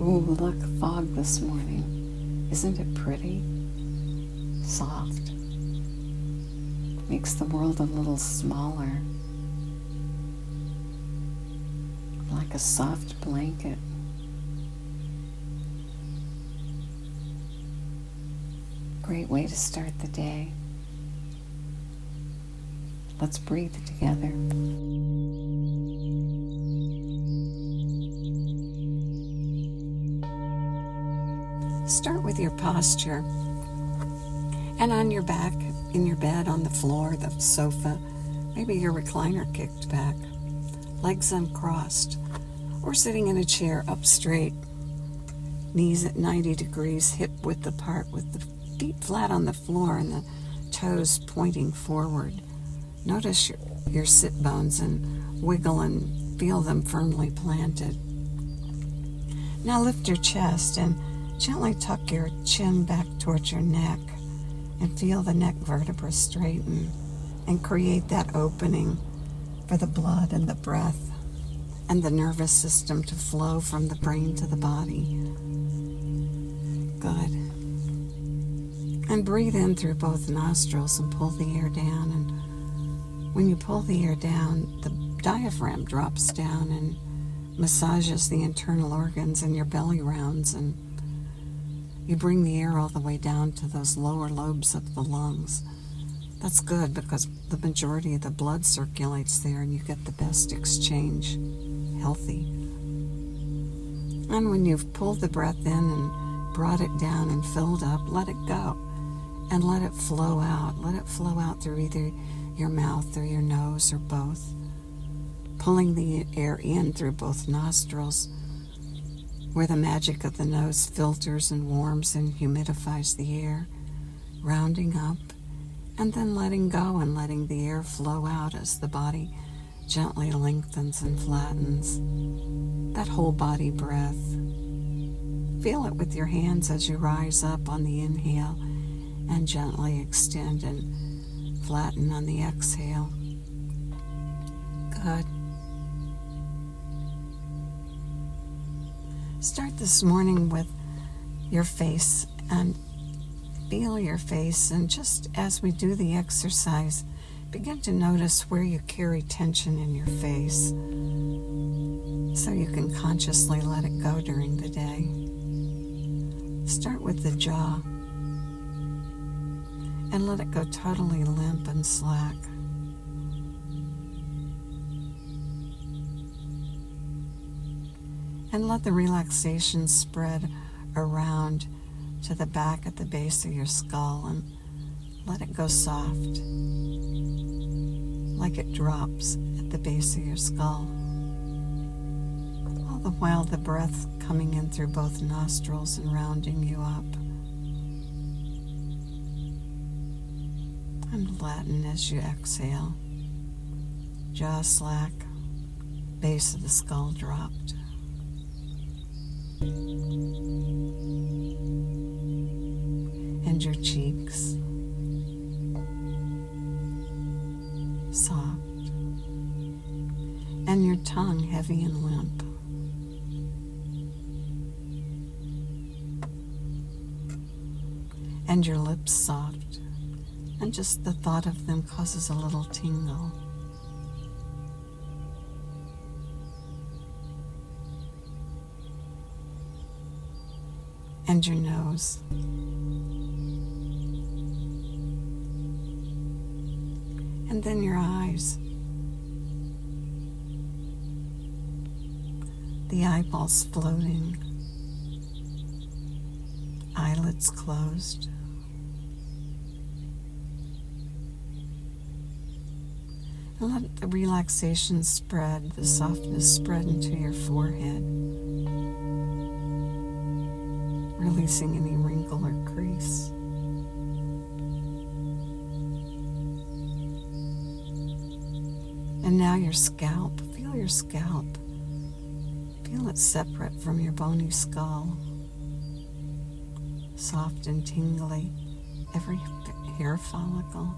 Ooh, look, fog this morning. Isn't it pretty? Soft. Makes the world a little smaller. Like a soft blanket. Great way to start the day. Let's breathe together. Start with your posture. And on your back, in your bed, on the floor, the sofa, maybe your recliner kicked back, legs uncrossed, or sitting in a chair up straight, knees at 90 degrees, hip width apart with the feet flat on the floor and the toes pointing forward. Notice your sit bones and wiggle and feel them firmly planted. Now lift your chest and gently tuck your chin back towards your neck and feel the neck vertebra straighten and create that opening for the blood and the breath and the nervous system to flow from the brain to the body. Good. And breathe in through both nostrils and pull the air down. And when you pull the air down, the diaphragm drops down and massages the internal organs and your belly rounds, and you bring the air all the way down to those lower lobes of the lungs. That's good because the majority of the blood circulates there and you get the best exchange, healthy. And when you've pulled the breath in and brought it down and filled up, let it go and let it flow out. Let it flow out through either your mouth or your nose or both. Pulling the air in through both nostrils, where the magic of the nose filters and warms and humidifies the air, rounding up, and then letting go and letting the air flow out as the body gently lengthens and flattens. That whole body breath. Feel it with your hands as you rise up on the inhale and gently extend and flatten on the exhale. Good. Start this morning with your face and feel your face, and just as we do the exercise, begin to notice where you carry tension in your face so you can consciously let it go during the day. Start with the jaw and let it go totally limp and slack. And let the relaxation spread around to the back at the base of your skull, and let it go soft, like it drops at the base of your skull. All the while the breath coming in through both nostrils and rounding you up. And flatten as you exhale. Jaw slack, base of the skull dropped. And your cheeks soft, and your tongue heavy and limp. And your lips soft, and just the thought of them causes a little tingle. And your nose. And then your eyes. The eyeballs floating. Eyelids closed. And let the relaxation spread, the softness spread into your forehead, releasing any wrinkle or crease. And now your scalp. Feel your scalp. Feel it separate from your bony skull. Soft and tingly, every hair follicle.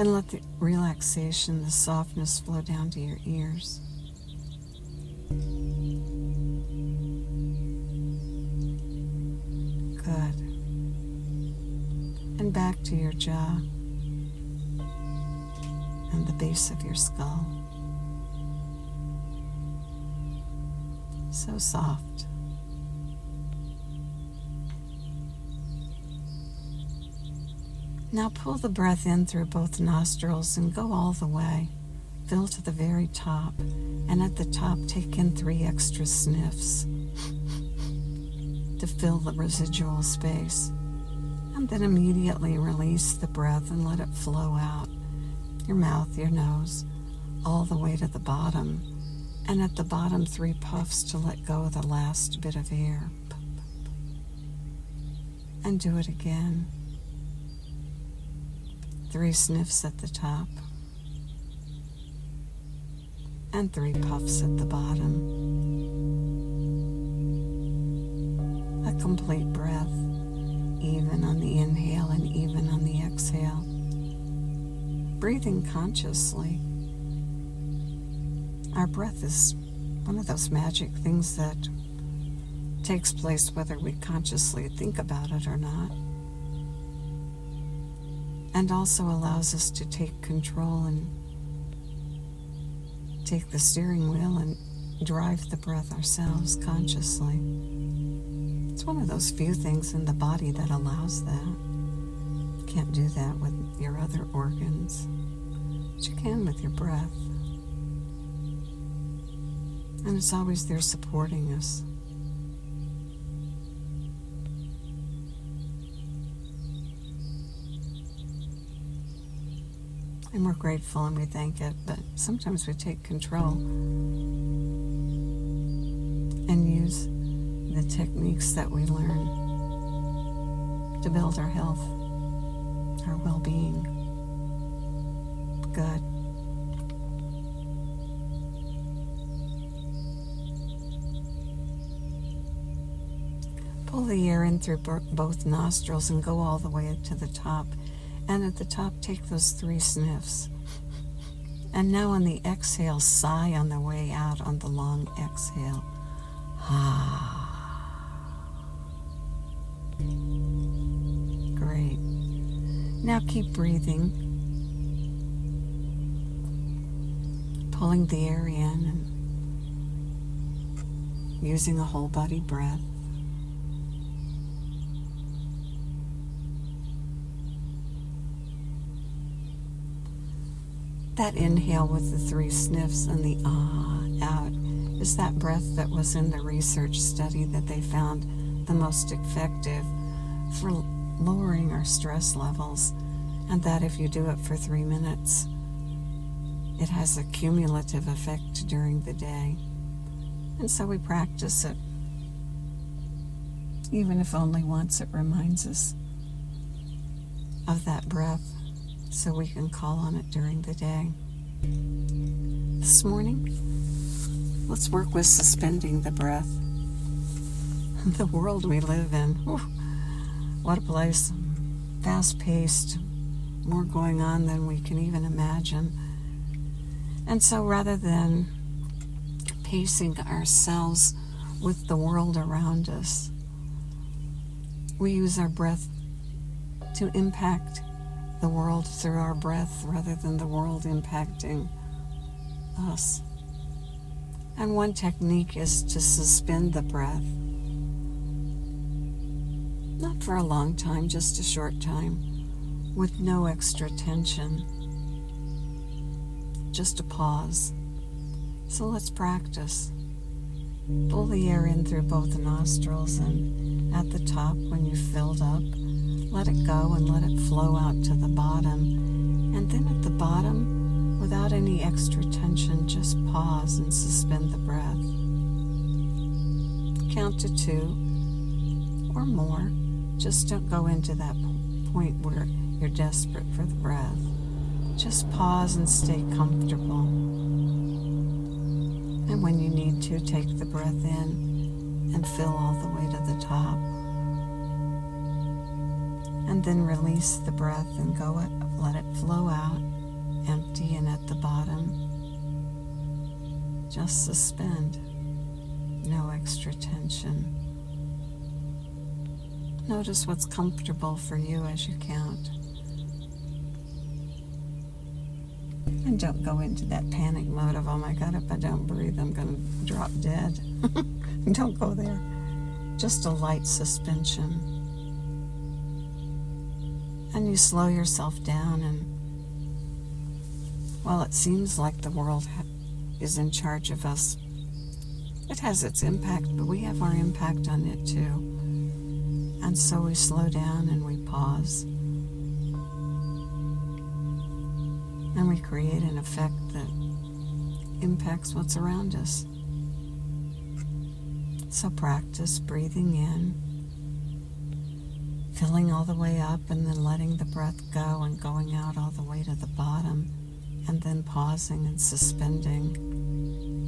And let the relaxation, the softness flow down to your ears. Good. And back to your jaw and the base of your skull. So soft. Now pull the breath in through both nostrils and go all the way. Fill to the very top. And at the top, take in 3 extra sniffs to fill the residual space. And then immediately release the breath and let it flow out. Your mouth, your nose, all the way to the bottom. And at the bottom, 3 puffs to let go of the last bit of air. And do it again. 3 sniffs at the top. And 3 puffs at the bottom. A complete breath, even on the inhale and even on the exhale. Breathing consciously. Our breath is one of those magic things that takes place whether we consciously think about it or not. And also allows us to take control and take the steering wheel and drive the breath ourselves consciously. It's one of those few things in the body that allows that. Can't do that with your other organs, but you can with your breath. And it's always there supporting us. And we're grateful and we thank it, but sometimes we take control and use the techniques that we learn to build our health, our well-being. Good. Pull the air in through both nostrils and go all the way to the top. And at the top, take those 3 sniffs. And now on the exhale, sigh on the way out on the long exhale. Great. Now keep breathing. Pulling the air in and using a whole body breath. That inhale with the 3 sniffs and the out is that breath that was in the research study that they found the most effective for lowering our stress levels, and that if you do it for 3 minutes, it has a cumulative effect during the day. And so we practice it. Even if only once, it reminds us of that breath, so we can call on it during the day. This morning, let's work with suspending the breath. The world we live in, what a place. Fast-paced, more going on than we can even imagine. And so rather than pacing ourselves with the world around us, we use our breath to impact the world through our breath rather than the world impacting us. And one technique is to suspend the breath. Not for a long time, just a short time, with no extra tension. Just a pause. So let's practice. Pull the air in through both nostrils, and at the top, when you've filled up, let it go and let it flow out to the bottom. And then at the bottom, without any extra tension, just pause and suspend the breath. Count to 2 or more. Just don't go into that point where you're desperate for the breath. Just pause and stay comfortable. And when you need to, take the breath in and fill all the way to the top. And then release the breath and let it flow out. empty, and at the bottom, just suspend. No extra tension. Notice what's comfortable for you as you count. And don't go into that panic mode of, oh my God, if I don't breathe, I'm going to drop dead. Don't go there. Just a light suspension. And you slow yourself down, and while it seems like the world is in charge of us, it has its impact, but we have our impact on it too. And so we slow down and we pause. And we create an effect that impacts what's around us. So practice breathing in, filling all the way up, and then letting the breath go and going out all the way to the bottom, and then pausing and suspending.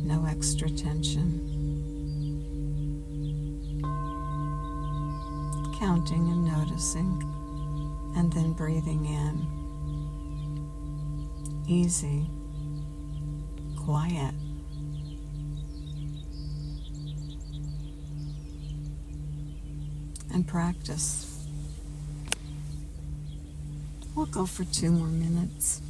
No extra tension. Counting and noticing, and then breathing in. Easy, quiet. And practice. We'll go for 2 more minutes.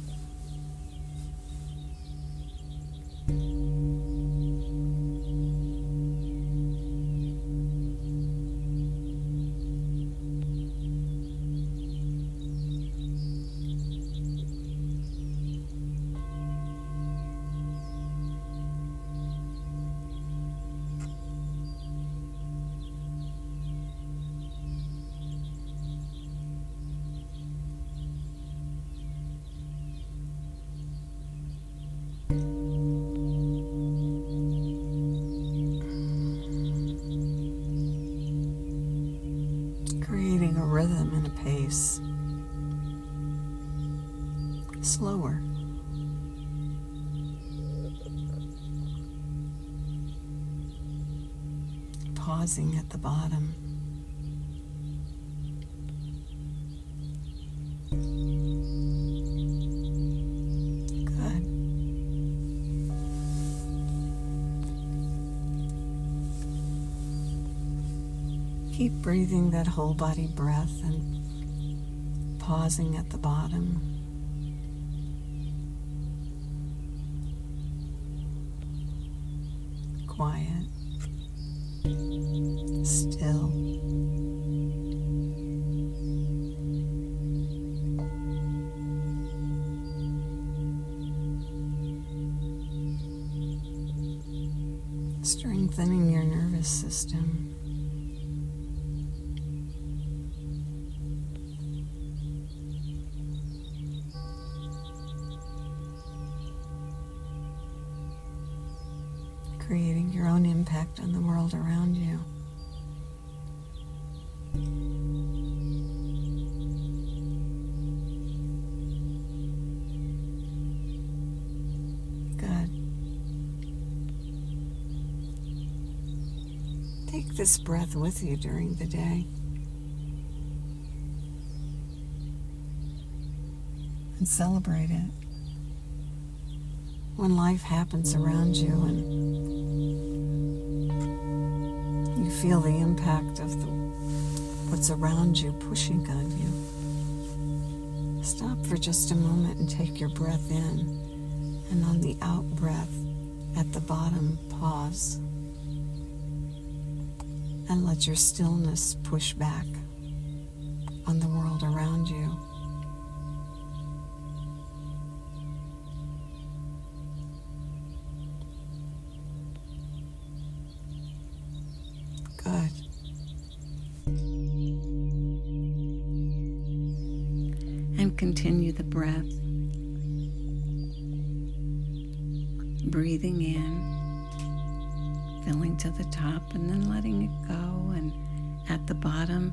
Creating a rhythm and a pace. Slower. Pausing at the bottom. Good. Keep breathing that whole body breath and pausing at the bottom. Quiet. Still. Strengthening your nervous system. Creating your own impact on the world around you. Good. Take this breath with you during the day. And celebrate it. When life happens around you and you feel the impact of what's around you pushing on you, stop for just a moment and take your breath in, and on the out breath at the bottom, pause and let your stillness push back on the world around you. Good. And continue the breath. Breathing in, filling to the top, and then letting it go. And at the bottom,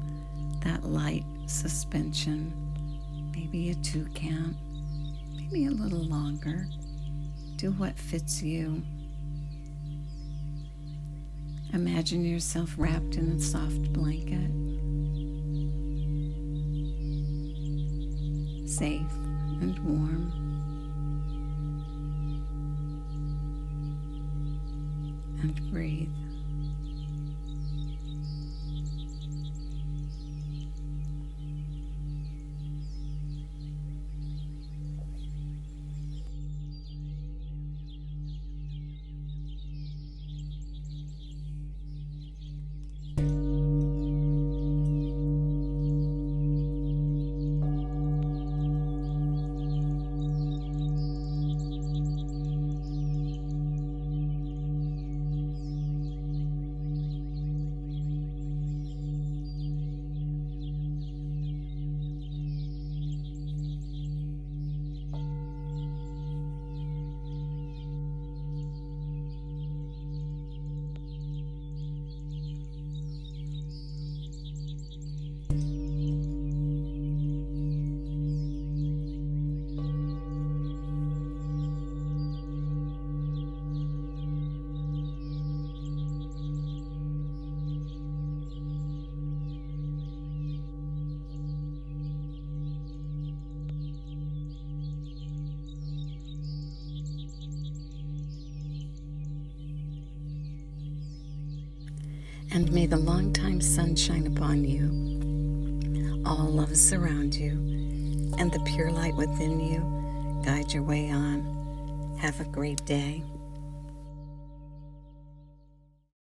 that light suspension. Maybe a 2 count, maybe a little longer. Do what fits you. Imagine yourself wrapped in a soft blanket, safe and warm. and breathe. And may the long-time sun shine upon you, all love surround you, and the pure light within you guide your way on. Have a great day.